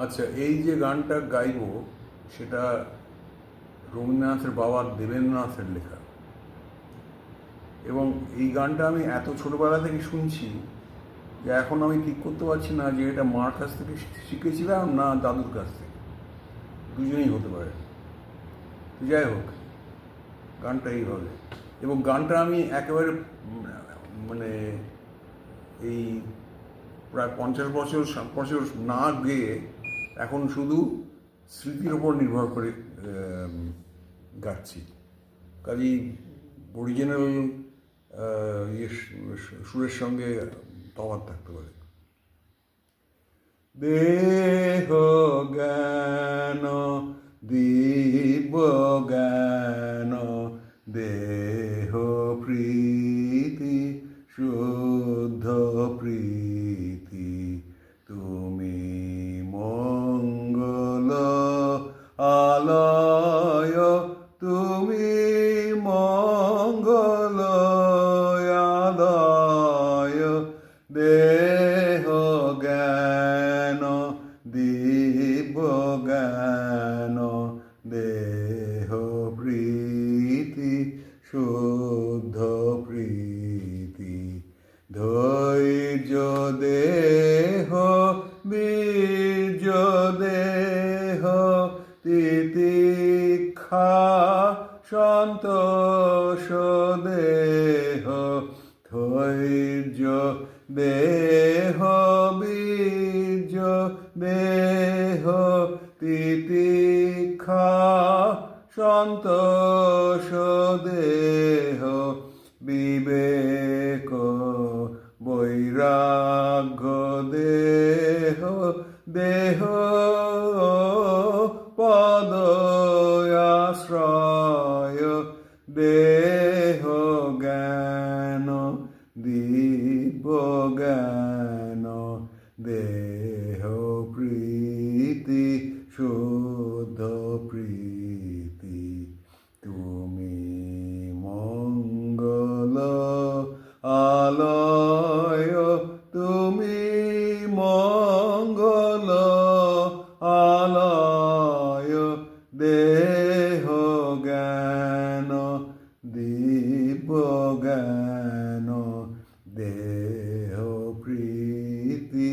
আচ্ছা, এই যে গানটা গাইবো সেটা রবীন্দ্রনাথের বাবা দেবেন্দ্রনাথের লেখা, এবং এই গানটা আমি এত ছোটবেলা থেকে শুনছি যে এখন আমি ঠিক করতে পারছি না যে এটা মার কাছ থেকে শিখেছিলাম না দাদুর কাছ থেকে। দুজনেই হতে পারে। তো যাই হোক, গানটা এইভাবে, এবং গানটা আমি একেবারে মানে এই প্রায় 50 বছর 60 বছর না গেয়ে এখন শুধু স্মৃতির ওপর নির্ভর করে গাচ্ছি। কাজেই অরিজিনাল সুরের সঙ্গে তফাৎ থাকতে পারে। দেহ জ্ঞান দিব্য জ্ঞান, দেহ প্রীতি শুদ্ধ প্রীতি, তুমি মঙ্গল আলয়, তুমি মঙ্গল আলয়, দেহ জ্ঞান দিব্য জ্ঞান, দেহ প্রীতি শুদ্ধ প্রীতি, ধৈর্য দেহ বীর্য দেহ, তিতিক্ষা সন্তোষ দেহ, ধৈর্য দেহ বীর্য দেহ, তিতিক্ষা সন্তোষ দেহ, বিবেক বৈরাগ্য দেহ, দেহ পদ আশ্রয়, দেহ জ্ঞান দিব্য জ্ঞান, দেহ প্রীতি শুদ্ধ প্রীতি, তুমি মঙ্গল আলয়, তুমি মঙ্গল আলয়, দেহ জ্ঞান দিব্য জ্ঞান, দেহ প্রীতি